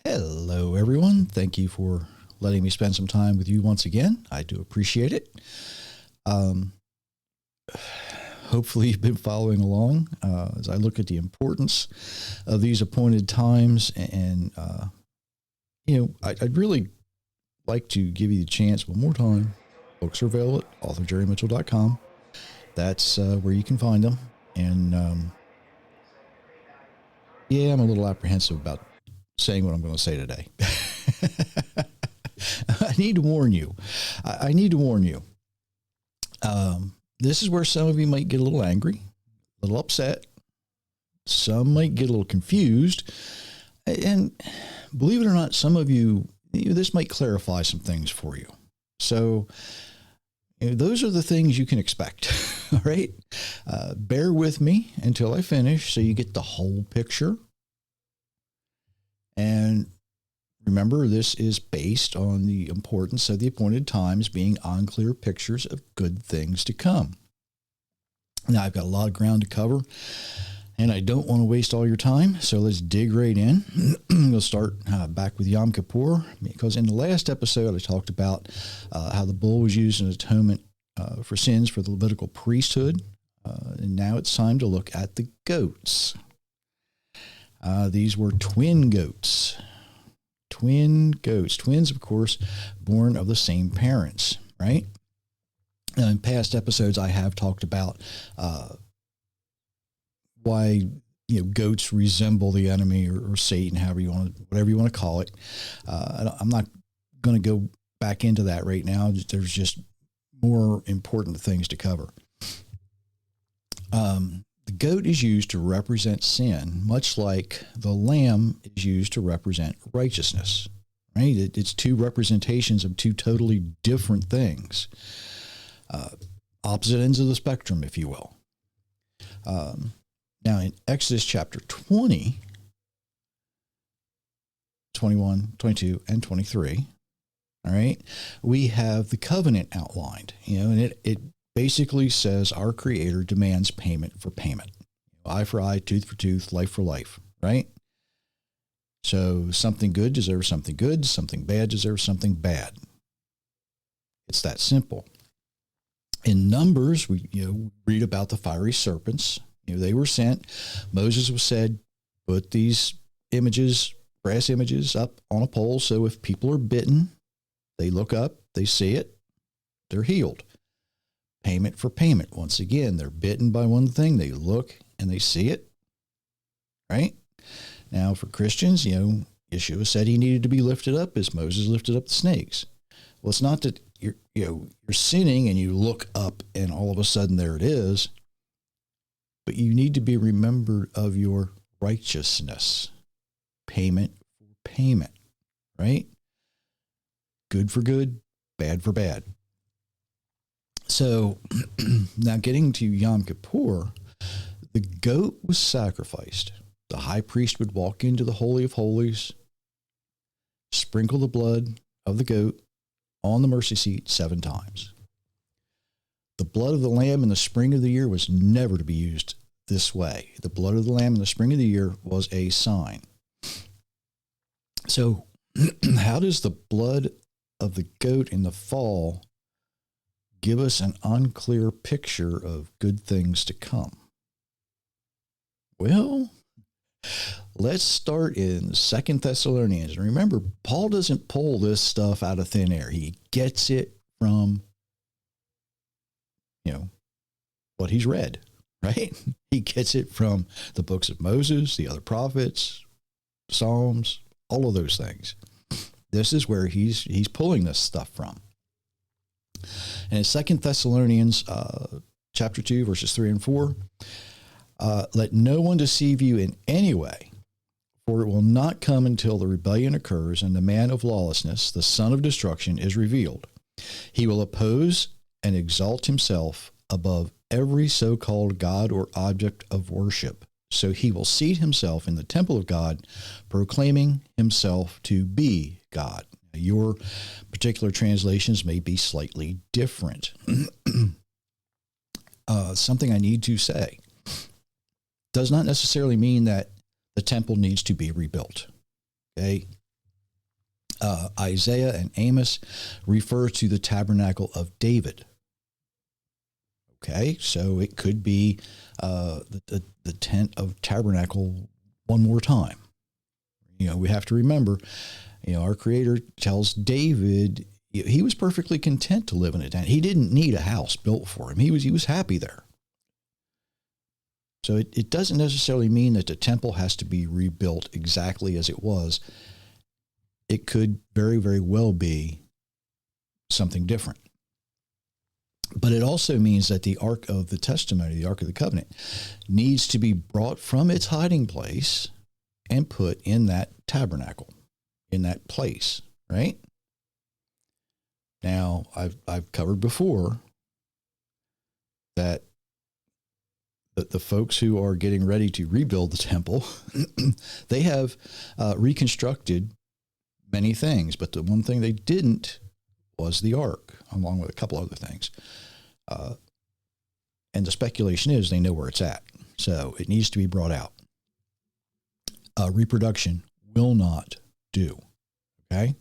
Hello, everyone. Thank you for letting me spend some time with you once again. I do appreciate it. Um, Hopefully, you've been following along as I look at the importance of these appointed times. And, I'd really like to give you the chance one more time. Books are available at authorjerrymitchell.com. That's where you can find them. And, I'm a little apprehensive about saying what I'm going to say today. I need to warn you. I need to warn you. This is where some of you might get a little angry, a little upset. Some might get a little confused. And believe it or not, some of you, this might clarify some things for you. So those are the things you can expect. All right. Bear with me until I finish so you get the whole picture. And remember, this is based on the importance of the appointed times being unclear pictures of good things to come. Now, I've got a lot of ground to cover, and I don't want to waste all your time, so let's dig right in. We'll start back with Yom Kippur, because in the last episode, I talked about how the bull was used as atonement for sins for the Levitical priesthood, and now it's time to look at the goats. These were twin goats. Twins, of course, born of the same parents, right? Now, in past episodes, I have talked about why goats resemble the enemy or Satan, whatever you want to call it. I'm not going to go back into that right now. There's just more important things to cover. The goat is used to represent sin, much like the lamb is used to represent righteousness, right? It's two representations of two totally different things, opposite ends of the spectrum, if you will. Now, in Exodus chapter 20, 21, 22, and 23, all right, we have the covenant outlined, and it basically says our Creator demands payment for payment. Eye for eye, tooth for tooth, life for life, right? So something good deserves something good, something bad deserves something bad. It's that simple. In Numbers, we read about the fiery serpents. They were sent. Moses was said, put these brass images up on a pole, so if people are bitten, they look up, they see it, they're healed. Payment for payment. Once again, they're bitten by one thing, they look and they see it, right? Now, for Christians, Yeshua said he needed to be lifted up as Moses lifted up the snakes. Well, it's not that you're sinning and you look up and all of a sudden there it is, but you need to be remembered of your righteousness. Payment for payment, right? Good for good, bad for bad. So now getting to Yom Kippur, the goat was sacrificed. The high priest would walk into the Holy of Holies, sprinkle the blood of the goat on the mercy seat 7 times. The blood of the lamb in the spring of the year was never to be used this way. The blood of the lamb in the spring of the year was a sign. So how does the blood of the goat in the fall give us an unclear picture of good things to come? Well, let's start in 2 Thessalonians. And remember, Paul doesn't pull this stuff out of thin air. He gets it from, what he's read, right? He gets it from the books of Moses, the other prophets, Psalms, all of those things. This is where he's pulling this stuff from. And in 2 Thessalonians chapter 2, verses 3 and 4, let no one deceive you in any way, for it will not come until the rebellion occurs and the man of lawlessness, the son of destruction, is revealed. He will oppose and exalt himself above every so-called God or object of worship. So he will seat himself in the temple of God, proclaiming himself to be God. Your particular translations may be slightly different. Something I need to say does not necessarily mean that the temple needs to be rebuilt. Okay? Isaiah and Amos refer to the tabernacle of David. Okay, so it could be the tent of tabernacle one more time. We have to remember, our Creator tells David he was perfectly content to live in a tent. He didn't need a house built for him. He was happy there. So it doesn't necessarily mean that the temple has to be rebuilt exactly as it was. It could very, very well be something different. But it also means that the Ark of the Testimony, the Ark of the Covenant, needs to be brought from its hiding place and put in that tabernacle, in that place, right? Now, I've covered before that the folks who are getting ready to rebuild the temple, they have reconstructed many things, but the one thing they didn't was the ark, along with a couple other things. And the speculation is they know where it's at, so it needs to be brought out. Reproduction will not do, okay?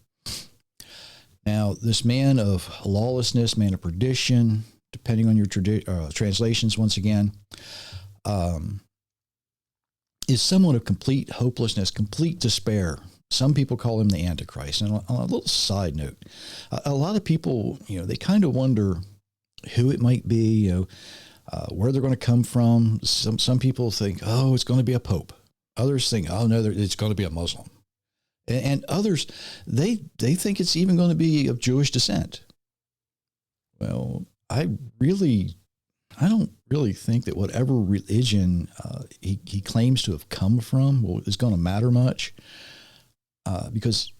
Now, this man of lawlessness, man of perdition, depending on your translations, once again, is someone of complete hopelessness, complete despair. Some people call him the Antichrist. And on a little side note, a lot of people, they kind of wonder who it might be, where they're going to come from. Some people think, oh, it's going to be a pope. Others think, oh, no, it's going to be a Muslim. And others, they think it's even going to be of Jewish descent. Well, I don't really think that whatever religion he claims to have come from is going to matter much, because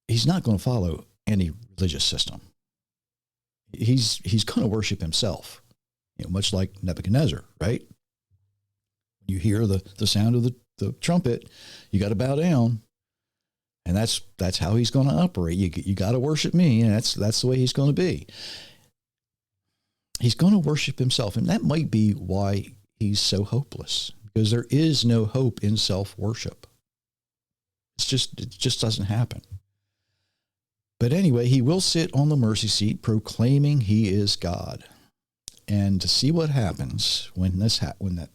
he's not going to follow any religious system. He's going to worship himself, much like Nebuchadnezzar, right? When you hear the sound of the trumpet, you got to bow down. And that's how he's going to operate. You got to worship me, and that's the way he's going to be. He's going to worship himself, and that might be why he's so hopeless, because there is no hope in self-worship. It just doesn't happen. But anyway, he will sit on the mercy seat proclaiming he is God. And to see what happens when that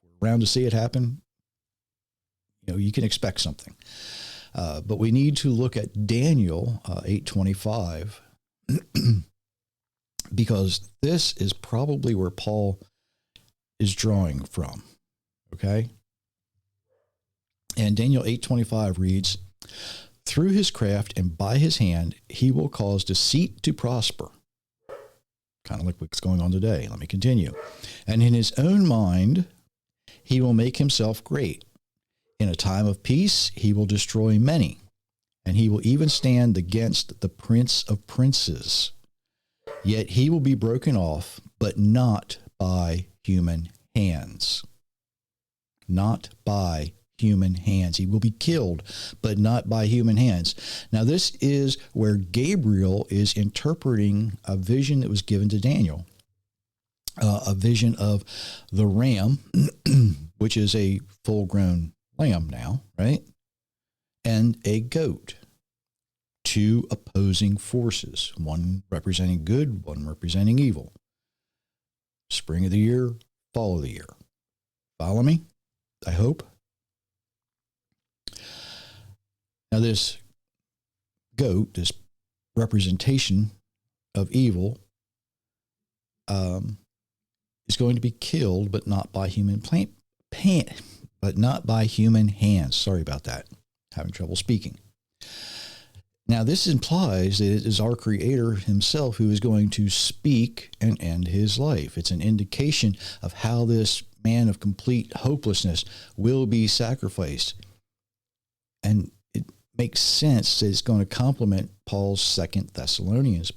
we're around to see it happen, you can expect something. But we need to look at Daniel 8:25, because this is probably where Paul is drawing from. Okay? And Daniel 8:25 reads, "Through his craft and by his hand, he will cause deceit to prosper." Kind of like what's going on today. Let me continue. "And in his own mind, he will make himself great. In a time of peace, he will destroy many, and he will even stand against the Prince of Princes. Yet he will be broken off, but not by human hands." Not by human hands. He will be killed, but not by human hands. Now, this is where Gabriel is interpreting a vision that was given to Daniel, a vision of the ram, which is a full-grown lamb now, right? And a goat. Two opposing forces, one representing good, one representing evil. Spring of the year, fall of the year. Follow me? I hope. Now this goat, this representation of evil, is going to be killed, but not by human but not by human hands. Sorry about that. Having trouble speaking. Now, this implies that it is our Creator himself who is going to speak and end his life. It's an indication of how this man of complete hopelessness will be sacrificed. And it makes sense that it's going to complement Paul's 2 Thessalonians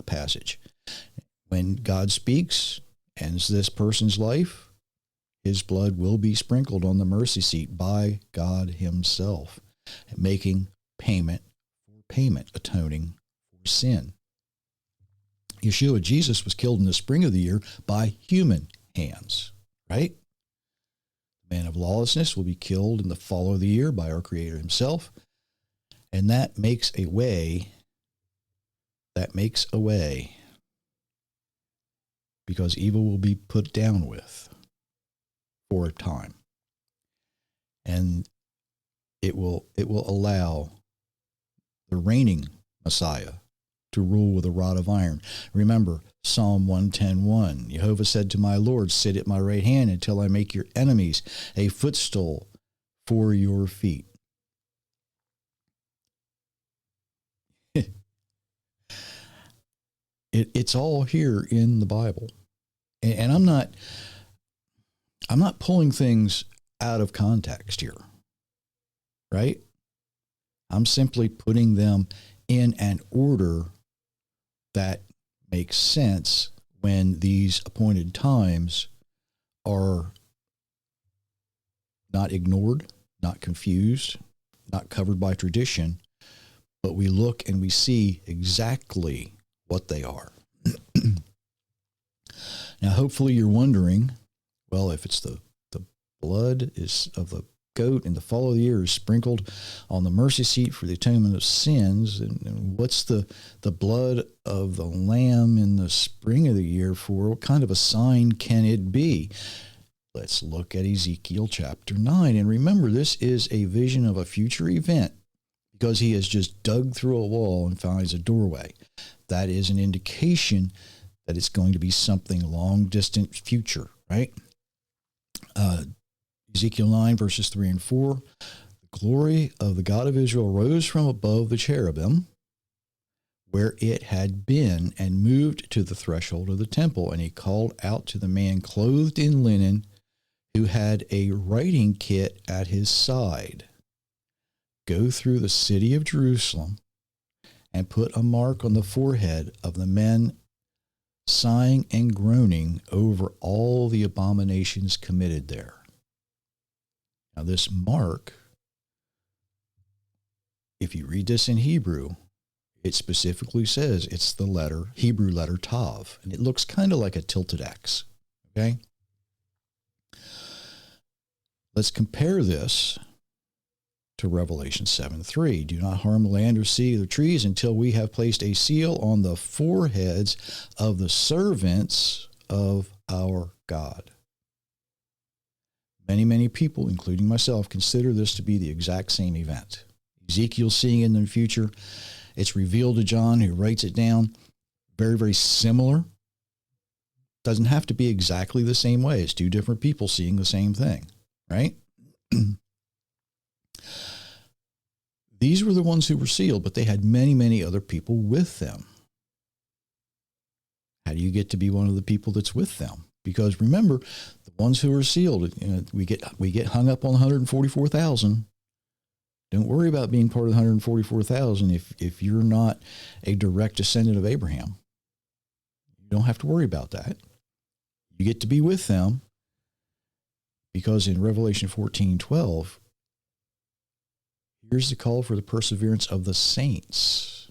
passage. When God speaks, ends this person's life, his blood will be sprinkled on the mercy seat by God himself, making payment, atoning for sin. Yeshua, Jesus, was killed in the spring of the year by human hands, right? The man of lawlessness will be killed in the fall of the year by our Creator himself. And that makes a way. That makes a way. Because evil will be put down with for a time. And it will allow the reigning Messiah to rule with a rod of iron. Remember Psalm 110:1. Jehovah said to my Lord, sit at my right hand until I make your enemies a footstool for your feet. It's all here in the Bible. And I'm not pulling things out of context here, right? I'm simply putting them in an order that makes sense when these appointed times are not ignored, not confused, not covered by tradition, but we look and we see exactly what they are. Now, hopefully you're wondering, well, if it's the blood is of the goat in the fall of the year is sprinkled on the mercy seat for the atonement of sins, and what's the blood of the lamb in the spring of the year for? What kind of a sign can it be? Let's look at Ezekiel chapter 9. And remember, this is a vision of a future event because he has just dug through a wall and finds a doorway. That is an indication that it's going to be something long distant future, right? Ezekiel 9, verses 3 and 4. The glory of the God of Israel rose from above the cherubim where it had been and moved to the threshold of the temple. And he called out to the man clothed in linen who had a writing kit at his side. Go through the city of Jerusalem and put a mark on the forehead of the men sighing and groaning over all the abominations committed there. Now this mark, if you read this in Hebrew, it specifically says it's the Hebrew letter Tav, and it looks kind of like a tilted X, okay? Let's compare this to Revelation 7:3. Do not harm the land or sea or the trees until we have placed a seal on the foreheads of the servants of our God. Many, many people, including myself, consider this to be the exact same event. Ezekiel seeing it in the future. It's revealed to John, who writes it down. Very, very similar. Doesn't have to be exactly the same way. It's two different people seeing the same thing, right? These were the ones who were sealed, but they had many, many other people with them. How do you get to be one of the people that's with them? Because remember, the ones who are sealed, we get hung up on 144,000. Don't worry about being part of the 144,000 if you're not a direct descendant of Abraham. You don't have to worry about that. You get to be with them because in Revelation 14:12, here's the call for the perseverance of the saints.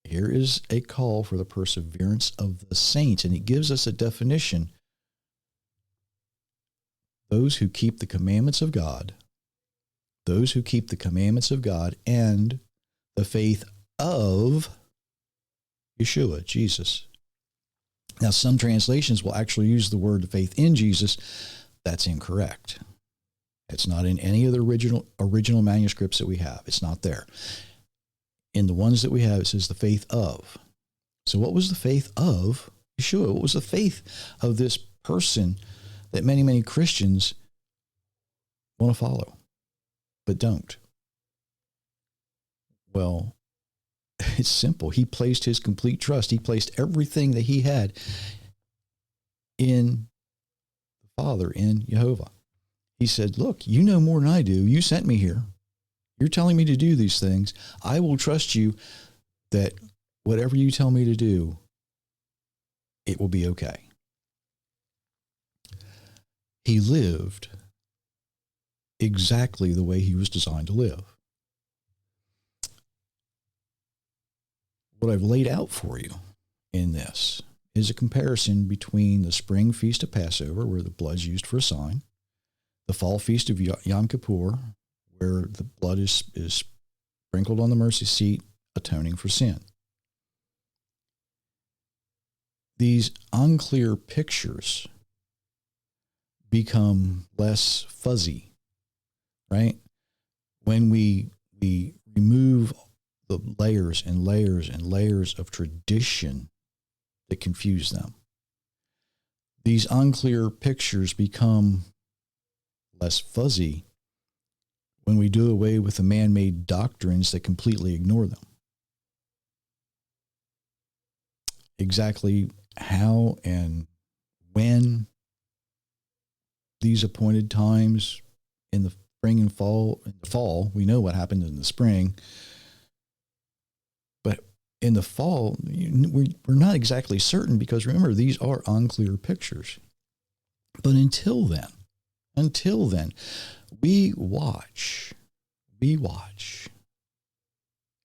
Here is a call for the perseverance of the saints, and it gives us a definition. Those who keep the commandments of God, those who keep the commandments of God and the faith of Yeshua, Jesus. Now, some translations will actually use the word faith in Jesus. That's incorrect. It's not in any of the original manuscripts that we have. It's not there. In the ones that we have, it says the faith of. So what was the faith of Yeshua? What was the faith of this person that many, many Christians want to follow, but don't? Well, it's simple. He placed his complete trust. He placed everything that he had in the Father, in Jehovah. He said, look, you know more than I do. You sent me here. You're telling me to do these things. I will trust you that whatever you tell me to do, it will be okay. He lived exactly the way he was designed to live. What I've laid out for you in this is a comparison between the spring feast of Passover, where the blood's used for a sign, the fall feast of Yom Kippur, where the blood is sprinkled on the mercy seat, atoning for sin. These unclear pictures become less fuzzy, right? When we remove the layers and layers and layers of tradition that confuse them. These unclear pictures become less fuzzy when we do away with the man-made doctrines that completely ignore them. Exactly how and when these appointed times in the spring and fall, we know what happened in the spring, but in the fall, we're not exactly certain, because remember, these are unclear pictures. But until then, we watch,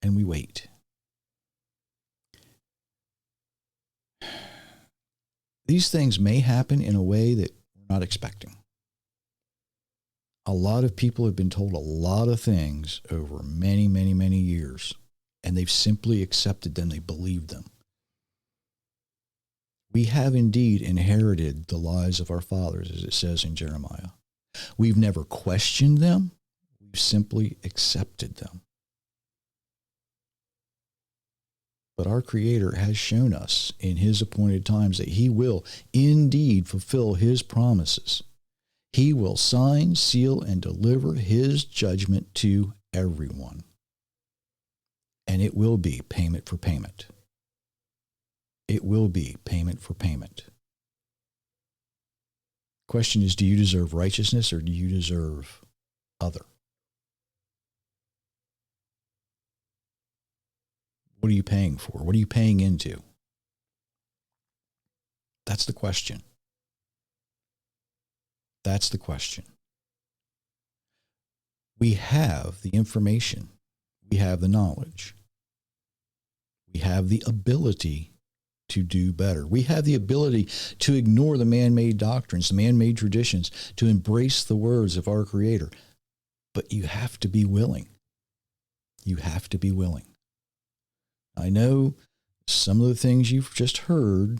and we wait. These things may happen in a way that we're not expecting. A lot of people have been told a lot of things over many, many, many years, and they've simply accepted them. They believed them. We have indeed inherited the lies of our fathers, as it says in Jeremiah. We've never questioned them. We've simply accepted them. But our Creator has shown us in His appointed times that He will indeed fulfill His promises. He will sign, seal, and deliver His judgment to everyone. And it will be payment for payment. It will be payment for payment. Question is, do you deserve righteousness or do you deserve other? What are you paying for? What are you paying into? That's the question. That's the question. We have the information. We have the knowledge. We have the ability to do better. We have the ability to ignore the man-made doctrines, the man-made traditions, to embrace the words of our Creator. But you have to be willing. You have to be willing. I know some of the things you've just heard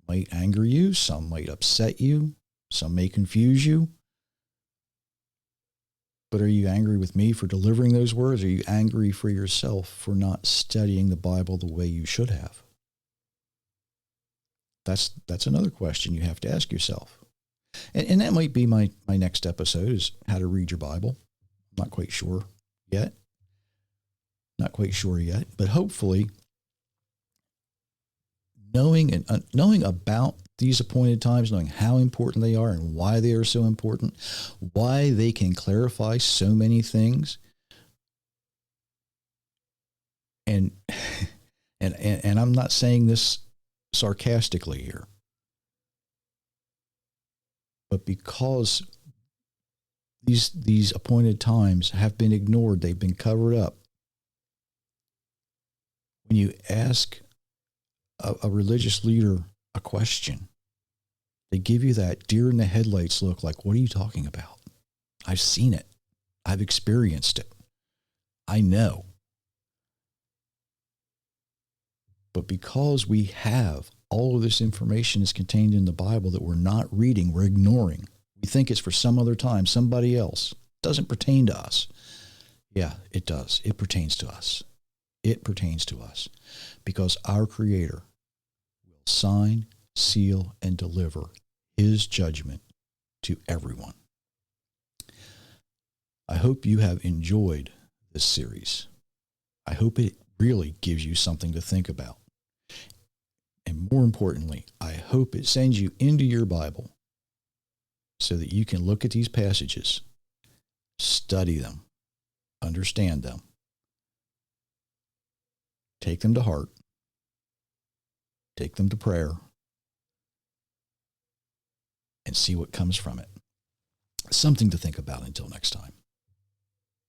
might anger you, some might upset you, some may confuse you. But are you angry with me for delivering those words? Or are you angry for yourself for not studying the Bible the way you should have? That's another question you have to ask yourself. And that might be my next episode, is how to read your Bible. I'm not quite sure yet. But hopefully, knowing about these appointed times, knowing how important they are and why they are so important, why they can clarify so many things, and I'm not saying this sarcastically here, but because these appointed times have been ignored, they've been covered up. When you ask a religious leader a question, they give you that deer in the headlights look, like, what are you talking about? I've seen it. I've experienced it. I know. But because we have all of this information is contained in the Bible that we're not reading, we're ignoring. We think it's for some other time, somebody else. It doesn't pertain to us. Yeah, it does. It pertains to us. It pertains to us because our Creator will sign, seal, and deliver His judgment to everyone. I hope you have enjoyed this series. I hope it really gives you something to think about. And more importantly, I hope it sends you into your Bible so that you can look at these passages, study them, understand them, take them to heart, take them to prayer, and see what comes from it. Something to think about until next time.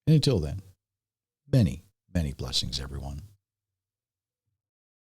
And until then, many, many blessings, everyone.